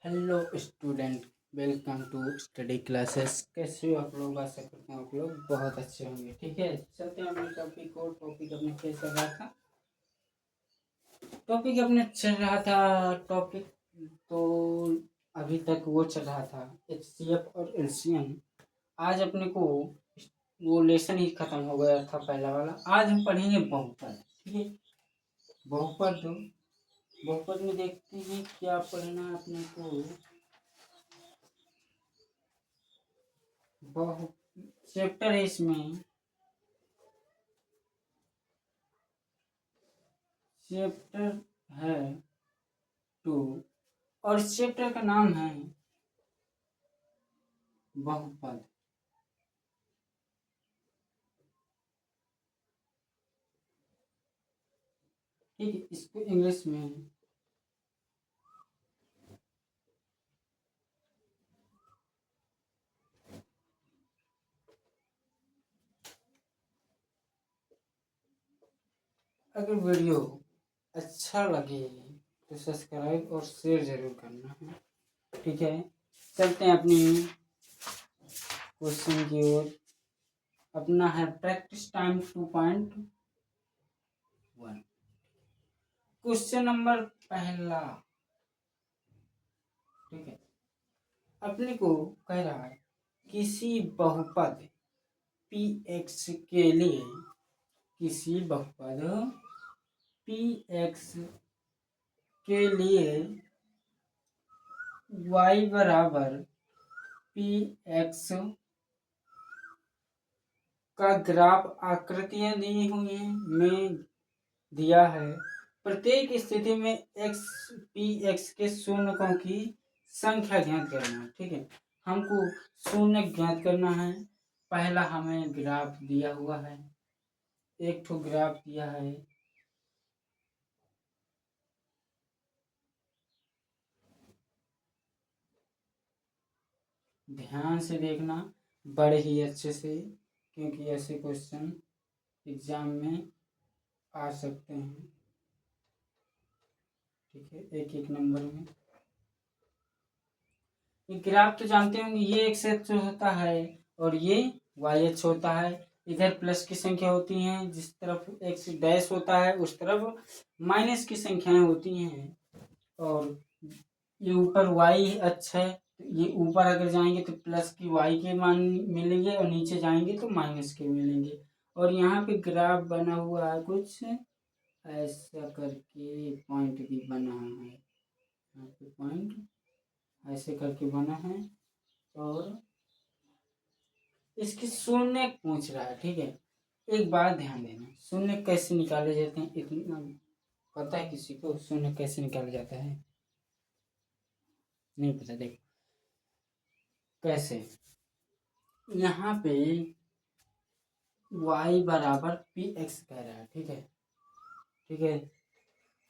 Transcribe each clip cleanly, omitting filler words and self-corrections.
Hello student, welcome to study classes. कैसे हो आप लोग? आशा करता हूँ आप लोग बहुत अच्छे होंगे। ठीक है, चलते हैं अपने टॉपिक को। टॉपिक अपने क्या चल रहा था? टॉपिक तो अभी तक वो चल रहा था, HCF और LCM। आज अपने को वो लेसन ही खत्म हो गया था पहला वाला। आज हम पढ़ेंगे बहुपद। ठीक है, बहुपद। बहुपद में देखते हैं क्या पढ़ना है अपने को। बहु चैप्टर है इसमें, चैप्टर है 2 और इस चैप्टर का नाम है बहुपद। ठीक है, इसको इंग्लिश में अगर वीडियो अच्छा लगे तो सब्सक्राइब और शेयर जरूर करना है। ठीक है, चलते हैं अपनी क्वेश्चन की ओर। अपना है प्रैक्टिस टाइम 2.1। क्वेश्चन नंबर पहला। ठीक है, अपने को कह रहा है किसी बहुपद Px के लिए, किसी बहुपद Px के लिए y बराबर Px का ग्राफ आकृतियां दी हुई हैं में दिया है। प्रत्येक स्थिति में Px के शून्यकों की संख्या ज्ञात करना है। ठीक है, हमको शून्य ज्ञात करना है। पहला हमें ग्राफ दिया हुआ है, एक ठो ग्राफ दिया है। ध्यान से देखना, बड़े ही अच्छे से, क्योंकि ऐसे क्वेश्चन एग्जाम में आ सकते हैं। ठीक है, एक एक नंबर में। ये ग्राफ तो जानते होंगे, ये एक्स एक्स होता है और ये वाई एक्स होता है। इधर प्लस की संख्या होती हैं, जिस तरफ एक्स डैश होता है उस तरफ माइनस की संख्याएं होती हैं। और ये ऊपर वाई अक्ष है, ये ऊपर अगर जाएंगे तो प्लस की वाई के मान मिलेंगे और नीचे जाएंगे तो माइनस के मिलेंगे। और यहाँ पे ग्राफ बना हुआ है कुछ ऐसा करके, पॉइंट भी बना है यहाँ पे, पॉइंट ऐसे करके बना है। और इसकी शून्य पूछ रहा है। ठीक है, एक बात ध्यान देना, शून्य कैसे निकाले जाते हैं इतना पता है किसी को? शून्य कैसे निकाला जाता है? नहीं पता? देखो कैसे। यहाँ पे y बराबर Px कह रहा है। ठीक है, ठीक है,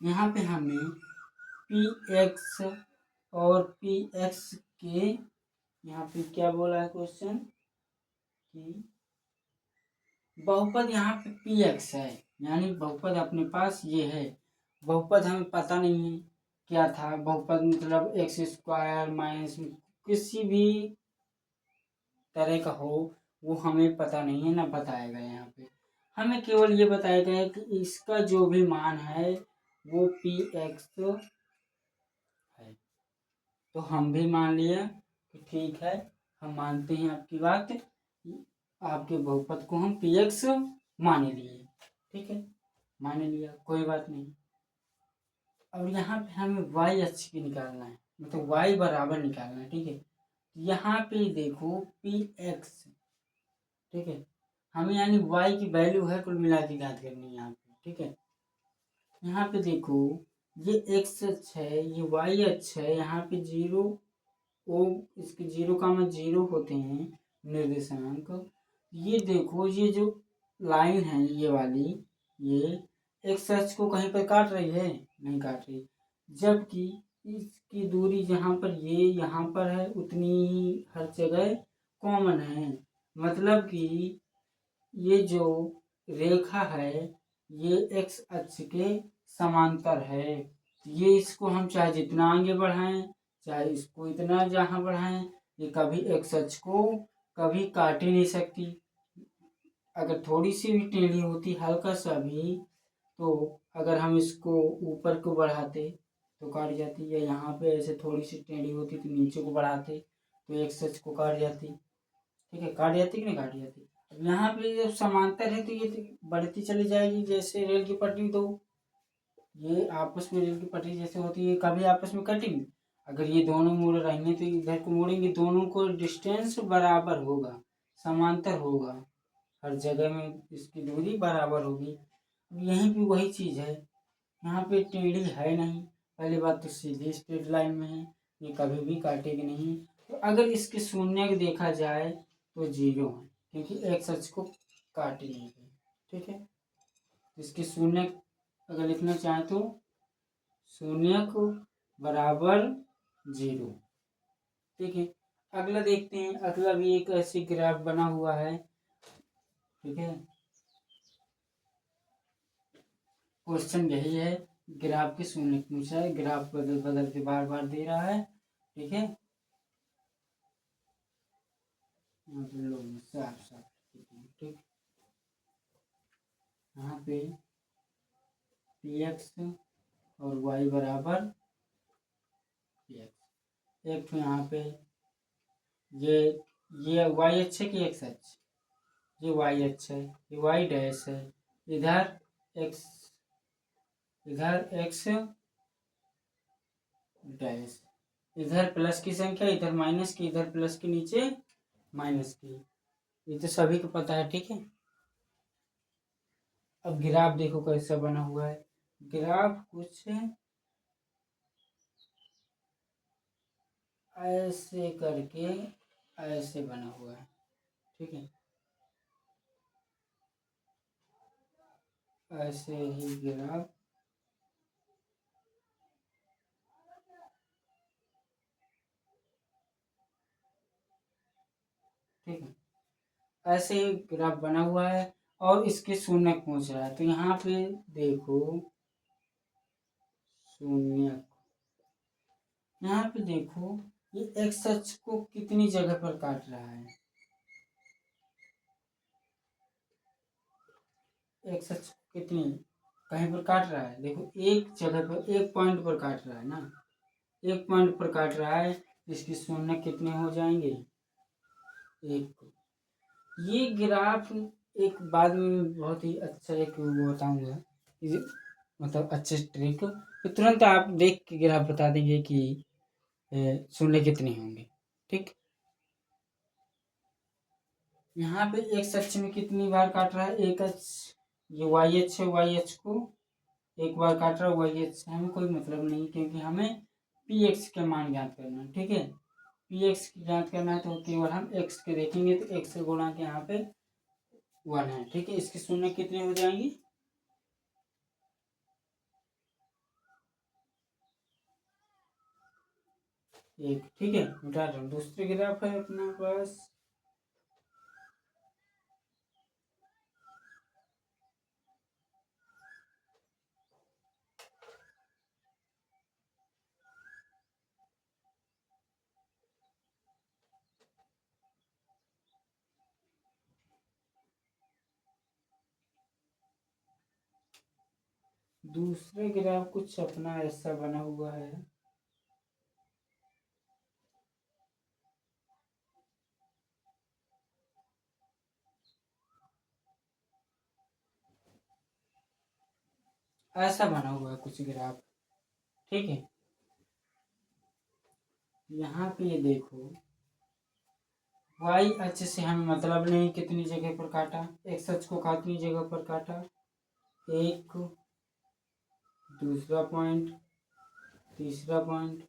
यहाँ पे हमें Px और Px के, यहाँ पे क्या बोला है क्वेश्चन कि बहुपद यहाँ पे Px है, यानी बहुपद अपने पास ये है। बहुपद हमें पता नहीं है क्या था। बहुपद मतलब एक्स स्क्वायर माइनस किसी भी तरह का हो, वो हमें पता नहीं है, ना बताया गया यहाँ पे। हमें केवल ये बताया गया है कि इसका जो भी मान है वो Px है। तो हम भी मान लिया कि ठीक है, हम मानते हैं आपकी बात, आपके बहुपद को हम Px मान लिए। ठीक है, मान लिया, कोई बात नहीं। अब यहाँ पे हमें y अक्ष की निकालना है, मतलब y बराबर निकालना है। ठीक है, यहाँ पे देखो Px। ठीक है, हमें यानी y की वैल्यू है कुल मिला के ज्ञात करनी है यहाँ पे। ठीक है, यहाँ पे देखो ये x अक्ष है, ये y अक्ष है। यहाँ पे जीरो, ओ इसके जीरो का में जीरो होते हैं निर्देशांक। ये देखो ये जो लाइन है ये वाली, ये एक्स अक्ष को कहीं पर काट रही है? नहीं काट रही। जबकि इसकी दूरी जहाँ पर ये यहाँ पर है उतनी ही हर जगह कॉमन है। मतलब कि ये जो रेखा है ये एक्स अक्ष के समांतर है। ये इसको हम चाहे जितना आगे बढ़ाएं चाहे इसको इतना जहाँ बढ़ाएं, ये कभी एक्स अक्ष को कभी काट ही नहीं सकती। अगर थोड़ी सी भी टेढ़ी होती, हल्का सा भी, तो अगर हम इसको ऊपर को बढ़ाते तो काट जाती, या यहाँ पे ऐसे थोड़ी सी टेढ़ी होती तो नीचे को बढ़ाते तो एक्स अक्ष को काट जाती। ठीक है, काट जाती कि नहीं काट जाती। अब यहाँ पे जब समांतर है तो ये तो बढ़ती चली जाएगी, जैसे रेल की पटरी दो, ये आपस में रेल की पटरी जैसे होती है, कभी आपस में कटेंगे। अगर ये दोनों मुड़ रही हैं तो इधर को मुड़ेंगे, दोनों को डिस्टेंस बराबर होगा, समांतर होगा, हर जगह में इसकी दूरी बराबर होगी। अब यहीं पे वही चीज़ है, यहाँ पे टेढ़ी है नहीं, पहली बात तो सीधी स्ट्रेट लाइन में है, ये कभी भी काटेगी नहीं। तो अगर इसके शून्य को देखा जाए तो 0 है, क्योंकि एक्स अक्ष को काट नहीं है। ठीक है, इसके शून्य अगर लिखना चाहें तो शून्य को बराबर 0। ठीक है, अगला देखते हैं। अगला भी एक ऐसी ग्राफ बना हुआ है। ठीक है, क्वेश्चन यही है, ग्राफ के शून्य पूछा है, ग्राफ बदल बदल के बार बार दे रहा है। ठीक है, साफ साफ ठीक, यहाँ पे पी एक्स और वाई बराबर पी एक्स। एक तो यहाँ पे ये वाई अच्छा कि एक्स अच्छा, ये वाई अच्छा है, ये वाई डैश है, इधर एक्स, इधर एक्स डैश, इधर प्लस की संख्या, इधर माइनस की, इधर प्लस के नीचे माइनस की, ये तो सभी को पता है। ठीक है, अब ग्राफ देखो कैसा बना हुआ है। ग्राफ कुछ ऐसे करके ऐसे बना हुआ है। ठीक है, ऐसे ही ग्राफ ठीक है, ऐसे ही ग्राफ बना हुआ है और इसके शून्य पहुंच रहा है। तो यहाँ पे देखो शून्य, यहाँ पे देखो ये एक्स अक्ष को कितनी जगह पर काट रहा है, एक्स अक्ष को कितनी कहीं पर काट रहा है। देखो एक जगह पर, एक पॉइंट पर काट रहा है ना, एक पॉइंट पर काट रहा है, इसकी शून्य कितने हो जाएंगे, एक। ये ग्राफ एक बाद में बहुत ही अच्छा एक वो बताऊंगा, मतलब अच्छे ट्रिक, तो तुरंत आप देख के ग्राफ बता देंगे कि शून्य कितने होंगे। ठीक, यहाँ पे एक्स अक्ष में कितनी बार काट रहा है, एक अक्ष, ये वाई अक्ष है, वाई अक्ष को एक बार काट रहा है, वाई अक्ष हमें कोई मतलब नहीं, क्योंकि हमें पी एक्स का मान ज्ञात करना है। ठीक है, पी एक्स की ज्ञात करना है तो केवल हम एक्स के देखेंगे, तो एक्स से गुणा के यहाँ पे 1 है। ठीक है, इसके शून्य कितने हो जाएंगे, एक। ठीक है, मिटा रहा हूँ, दूसरे ग्राफ है अपना पास। दूसरे ग्राफ कुछ अपना ऐसा बना हुआ है। ऐसा बना हुआ है कुछ ग्राफ। ठीक है, यहाँ पे ये देखो, वाई अक्ष से हमें मतलब नहीं कितनी जगह पर काटा, एक्स अक्ष को कितनी जगह पर काटा, एक, दूसरा पॉइंट, तीसरा पॉइंट,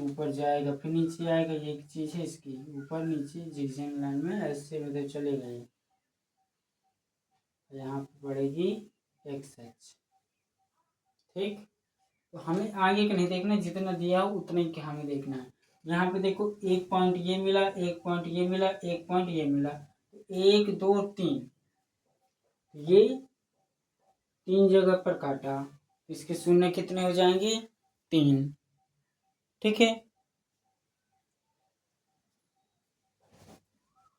ऊपर जाएगा फिर नीचे आएगा, ये एक चीज है इसकी, ऊपर नीचे जिगजैग लाइन में ऐसे मतलब चले गए, यहाँ पर पड़ेगी एक्स अक्ष। ठीक, तो हमें आगे का नहीं देखना, जितना दिया हो उतना ही हमें देखना है। यहाँ पे देखो एक पॉइंट ये मिला, एक पॉइंट ये मिला, एक पॉइंट ये मिला, एक दो तीन, ये 3 जगह पर काटा, इसके शून्य कितने हो जाएंगे, 3। ठीक है।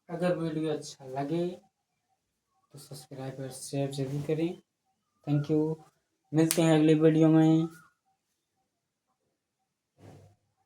अगर वीडियो अच्छा लगे तो सब्सक्राइब और शेयर जरूर करें। Thank you. मिलते हैं अगले वीडियो में।